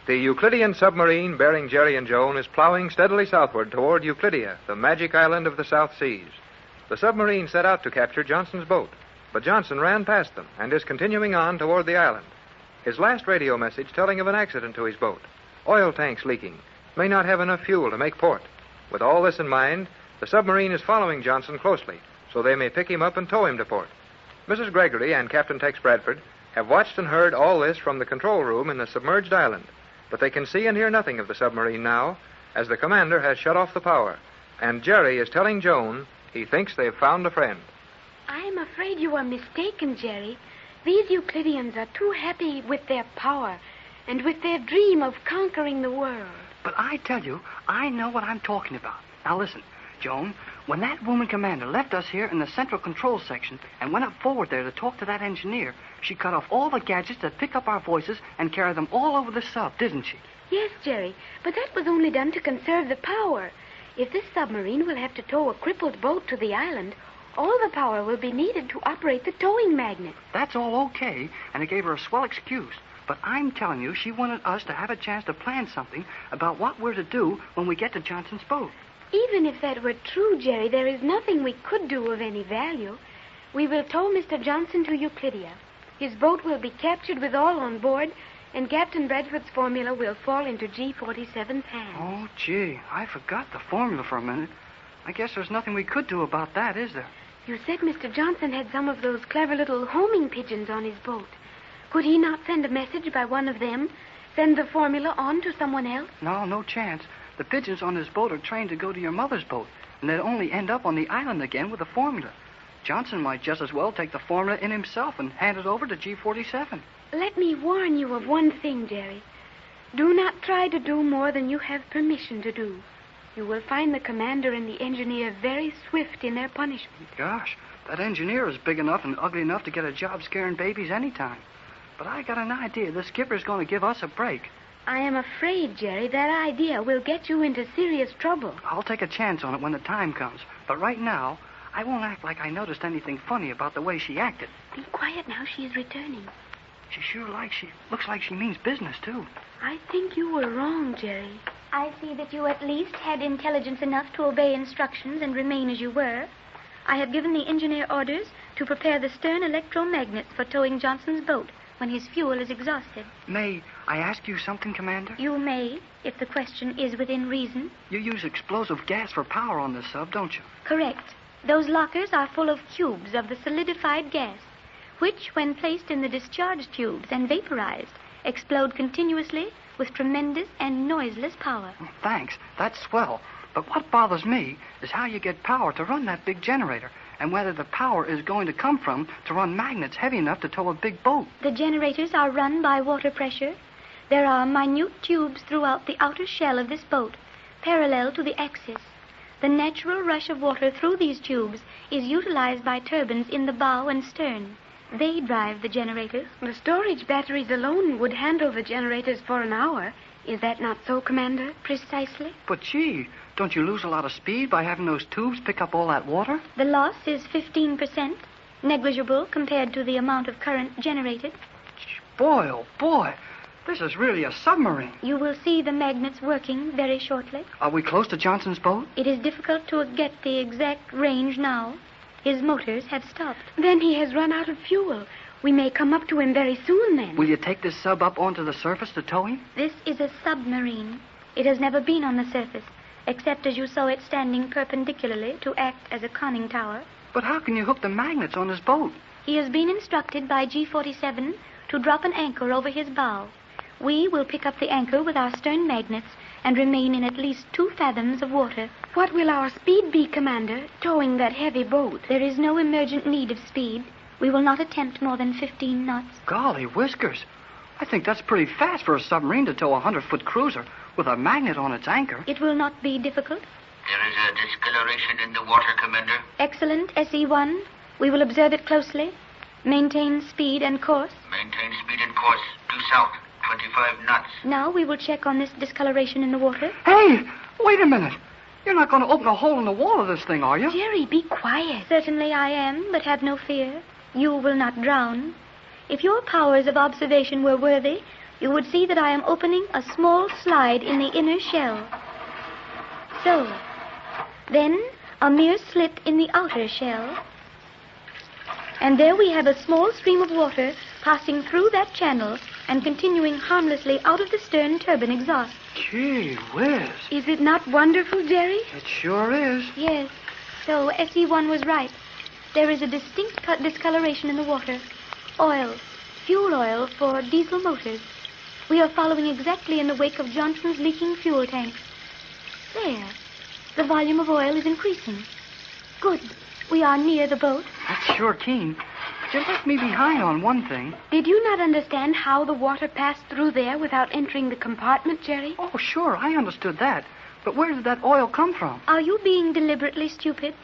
The Euclidean submarine bearing Jerry and Joan is plowing steadily southward toward Euclidia, the magic island of the South Seas. The submarine set out to capture Johnson's boat, but Johnson ran past them and is continuing on toward the island. His last radio message telling of an accident to his boat. Oil tanks leaking. May not have enough fuel to make port. With all this in mind, the submarine is following Johnson closely, so they may pick him up and tow him to port. Mrs. Gregory and Captain Tex Bradford have watched and heard all this from the control room in the submerged island, but they can see and hear nothing of the submarine now, as the commander has shut off the power, and Jerry is telling Joan he thinks they've found a friend. I'm afraid you are mistaken, Jerry. These Euclideans are too happy with their power and with their dream of conquering the world. But I tell you, I know what I'm talking about. Now listen, Joan, when that woman commander left us here in the central control section and went up forward there to talk to that engineer, she cut off all the gadgets that pick up our voices and carry them all over the sub, didn't she? Yes, Jerry, but that was only done to conserve the power. If this submarine will have to tow a crippled boat to the island, all the power will be needed to operate the towing magnet. That's all okay, and it gave her a swell excuse. But I'm telling you, she wanted us to have a chance to plan something about what we're to do when we get to Johnson's boat. Even if that were true, Jerry, there is nothing we could do of any value. We will tow Mr. Johnson to Euclidia. His boat will be captured with all on board, and Captain Bradford's formula will fall into G-47's hands. Oh, gee, I forgot the formula for a minute. I guess there's nothing we could do about that, is there? You said Mr. Johnson had some of those clever little homing pigeons on his boat. Could he not send a message by one of them? Send the formula on to someone else? No chance. The pigeons on his boat are trained to go to your mother's boat, and they'd only end up on the island again with the formula. Johnson might just as well take the formula in himself and hand it over to G-47. Let me warn you of one thing, Jerry. Do not try to do more than you have permission to do. You will find the commander and the engineer very swift in their punishment. Gosh, that engineer is big enough and ugly enough to get a job scaring babies anytime. But I got an idea the skipper's going to give us a break. I am afraid, Jerry, that idea will get you into serious trouble. I'll take a chance on it when the time comes. But right now, I won't act like I noticed anything funny about the way she acted. Be quiet now. She is returning. She looks like she means business, too. I think you were wrong, Jerry. I see that you at least had intelligence enough to obey instructions and remain as you were. I have given the engineer orders to prepare the stern electromagnets for towing Johnson's boat when his fuel is exhausted. May I ask you something, Commander? You may, if the question is within reason. You use explosive gas for power on this sub, don't you? Correct. Those lockers are full of cubes of the solidified gas, which, when placed in the discharge tubes and vaporized, explode continuously with tremendous and noiseless power. Thanks. That's swell. But what bothers me is how you get power to run that big generator, and whether the power is going to come from to run magnets heavy enough to tow a big boat. The generators are run by water pressure. There are minute tubes throughout the outer shell of this boat, parallel to the axis. The natural rush of water through these tubes is utilized by turbines in the bow and stern. They drive the generators. The storage batteries alone would handle the generators for an hour. Is that not so, Commander? Precisely. But gee, don't you lose a lot of speed by having those tubes pick up all that water? The loss is 15%, negligible compared to the amount of current generated. Boy, oh boy, this is really a submarine. You will see the magnets working very shortly. Are we close to Johnson's boat? It is difficult to get the exact range now. His motors have stopped. Then he has run out of fuel. We may come up to him very soon, then. Will you take this sub up onto the surface to tow him? This is a submarine. It has never been on the surface, except as you saw it standing perpendicularly to act as a conning tower. But how can you hook the magnets on his boat? He has been instructed by G-47 to drop an anchor over his bow. We will pick up the anchor with our stern magnets and remain in at least 2 fathoms of water. What will our speed be, Commander, towing that heavy boat? There is no emergent need of speed. We will not attempt more than 15 knots. Golly whiskers. I think that's pretty fast for a submarine to tow a 100-foot cruiser with a magnet on its anchor. It will not be difficult. There is a discoloration in the water, Commander. Excellent, SE-1. We will observe it closely. Maintain speed and course. Maintain speed and course. Due south. 25 knots. Now we will check on this discoloration in the water. Hey, wait a minute. You're not going to open a hole in the wall of this thing, are you? Jerry, be quiet. Certainly I am, but have no fear. You will not drown. If your powers of observation were worthy, you would see that I am opening a small slide in the inner shell. So. Then a mere slit in the outer shell. And there we have a small stream of water passing through that channel and continuing harmlessly out of the stern turbine exhaust. Gee whiz. Is it not wonderful, Jerry? It sure is. Yes. So SE1 was right. There is a distinct discoloration in the water. Oil. Fuel oil for diesel motors. We are following exactly in the wake of Johnson's leaking fuel tanks. There. The volume of oil is increasing. Good. We are near the boat. That's sure keen. But you left me behind on one thing. Did you not understand how the water passed through there without entering the compartment, Jerry? Oh, sure, I understood that. But where did that oil come from? Are you being deliberately stupid?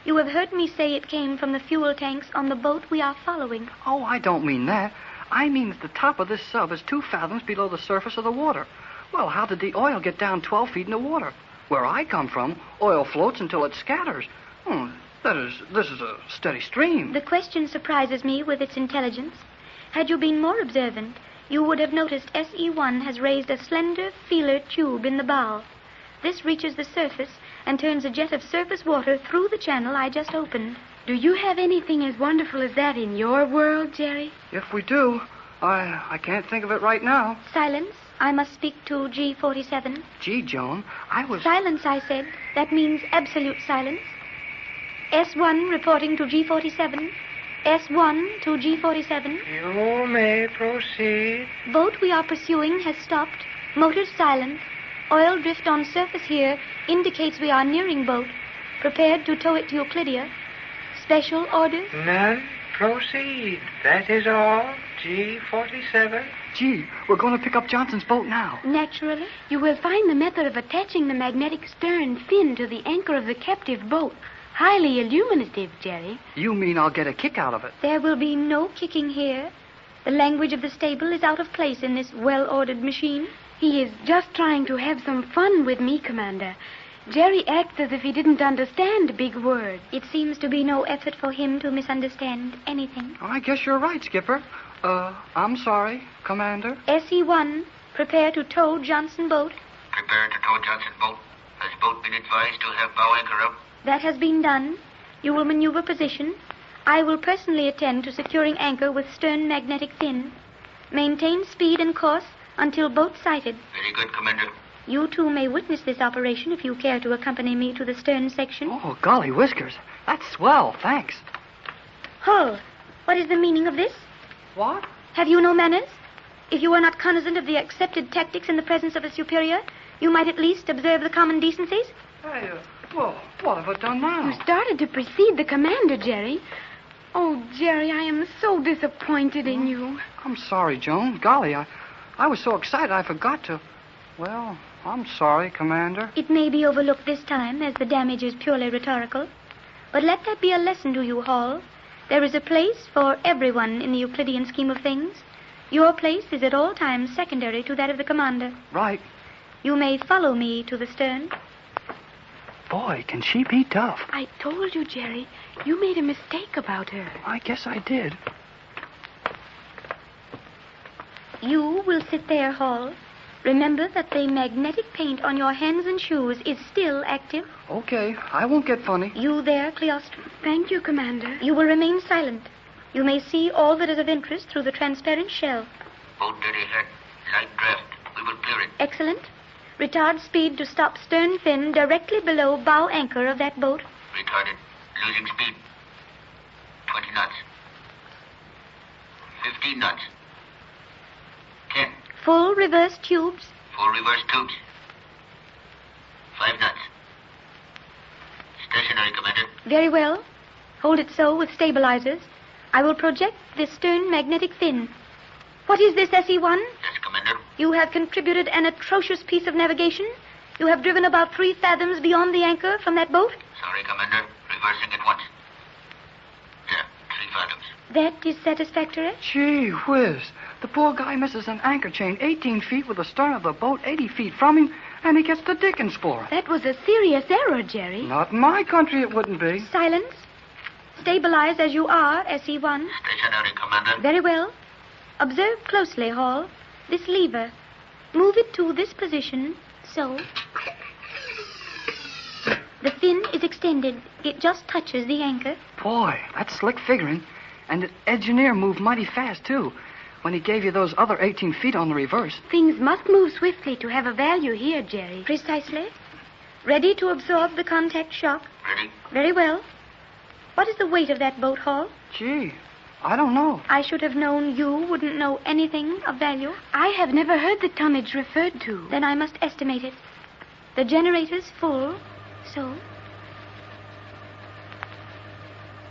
You have heard me say it came from the fuel tanks on the boat we are following. Oh, I don't mean that. I mean that the top of this sub is 2 fathoms below the surface of the water. Well, how did the oil get down 12 feet in the water? Where I come from, oil floats until it scatters. This is a steady stream. The question surprises me with its intelligence. Had you been more observant, you would have noticed SE1 has raised a slender feeler tube in the bow. This reaches the surface and turns a jet of surface water through the channel I just opened. Do you have anything as wonderful as that in your world, Jerry? If we do, I can't think of it right now. Silence. I must speak to G47. Gee, Joan, I was... Silence, I said. That means absolute silence. S1 reporting to G47. S1 to G47. You may proceed. Boat we are pursuing has stopped. Motors silent. Oil drift on surface here indicates we are nearing boat. Prepared to tow it to Euclidia. Special orders? None. Proceed. That is all. G47. Gee, we're going to pick up Johnson's boat now. Naturally. You will find the method of attaching the magnetic stern fin to the anchor of the captive boat highly illuminative, Jerry. You mean I'll get a kick out of it? There will be no kicking here. The language of the stable is out of place in this well-ordered machine. He is just trying to have some fun with me, Commander. Jerry acts as if he didn't understand big words. It seems to be no effort for him to misunderstand anything. Oh, I guess you're right, Skipper. I'm sorry, Commander. SE1, prepare to tow Johnson boat. Prepare to tow Johnson boat. Has boat been advised to have bow anchor up? That has been done. You will maneuver position. I will personally attend to securing anchor with stern magnetic fin. Maintain speed and course until boat sighted. Very good, Commander. You two may witness this operation if you care to accompany me to the stern section. Oh, golly whiskers. That's swell, thanks. Hull, what is the meaning of this? What? Have you no manners? If you are not cognizant of the accepted tactics in the presence of a superior, you might at least observe the common decencies. Hey, well, what have I done now? You started to precede the commander, Jerry. Oh, Jerry, I am so disappointed in you. I'm sorry, Joan. Golly, I was so excited I forgot to... Well, I'm sorry, Commander. It may be overlooked this time, as the damage is purely rhetorical. But let that be a lesson to you, Hall. There is a place for everyone in the Euclidean scheme of things. Your place is at all times secondary to that of the commander. Right. You may follow me to the stern. Boy, can she be tough. I told you, Jerry, you made a mistake about her. I guess I did. You will sit there, Hall. Remember that the magnetic paint on your hands and shoes is still active. Okay, I won't get funny. You there, Cleostro. Thank you, Commander. You will remain silent. You may see all that is of interest through the transparent shell. Boat dead ahead. Light draft. We will clear it. Excellent. Retard speed to stop stern fin directly below bow anchor of that boat. Retarded. Losing speed. 20 knots. 15 knots. 10. Full reverse tubes. Full reverse tubes. 5 knots. Stationary, Commander. Very well. Hold it so with stabilizers. I will project this stern magnetic fin. What is this, SE1? Yes, Commander. You have contributed an atrocious piece of navigation. You have driven about 3 fathoms beyond the anchor from that boat. Sorry, Commander. Reversing at once. There, 3 fathoms. That is satisfactory. Gee whiz. The poor guy misses an anchor chain 18 feet with the stern of the boat 80 feet from him, and he gets the dickens for it. That was a serious error, Jerry. Not in my country it wouldn't be. Silence. Stabilize as you are, SE1. Stationary, Commander. Very well. Observe closely, Hall. this lever. Move it to this position, so. The fin is extended. It just touches the anchor. Boy, that's slick figuring. And the engineer moved mighty fast, too, when he gave you those other 18 feet on the reverse. Things must move swiftly to have a value here, Jerry. Precisely. Ready to absorb the contact shock? Ready? Very well. What is the weight of that boat, Hall? Gee, I don't know. I should have known you wouldn't know anything of value. I have never heard the tonnage referred to. Then I must estimate it. The generator's full, so.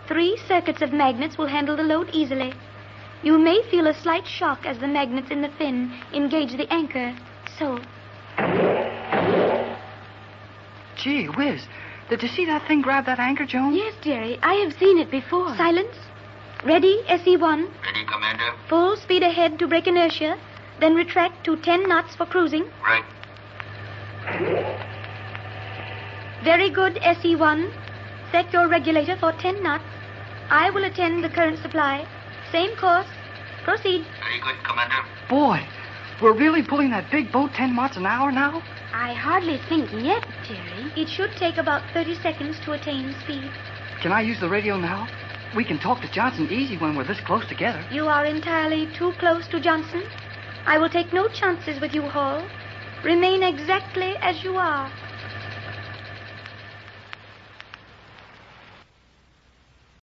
3 circuits of magnets will handle the load easily. You may feel a slight shock as the magnets in the fin engage the anchor, so. Gee whiz, did you see that thing grab that anchor, Joan? Yes, Jerry. I have seen it before. Silence. Ready, SE-1. Ready, Commander? Full speed ahead to break inertia, then retract to 10 knots for cruising. Right. Very good, SE-1. Set your regulator for 10 knots. I will attend the current supply. Same course. Proceed. Very good, Commander. Boy, we're really pulling that big boat 10 knots an hour now? I hardly think yet, Jerry. It should take about 30 seconds to attain speed. Can I use the radio now? We can talk to Johnson easy when we're this close together. You are entirely too close to Johnson. I will take no chances with you, Hall. Remain exactly as you are.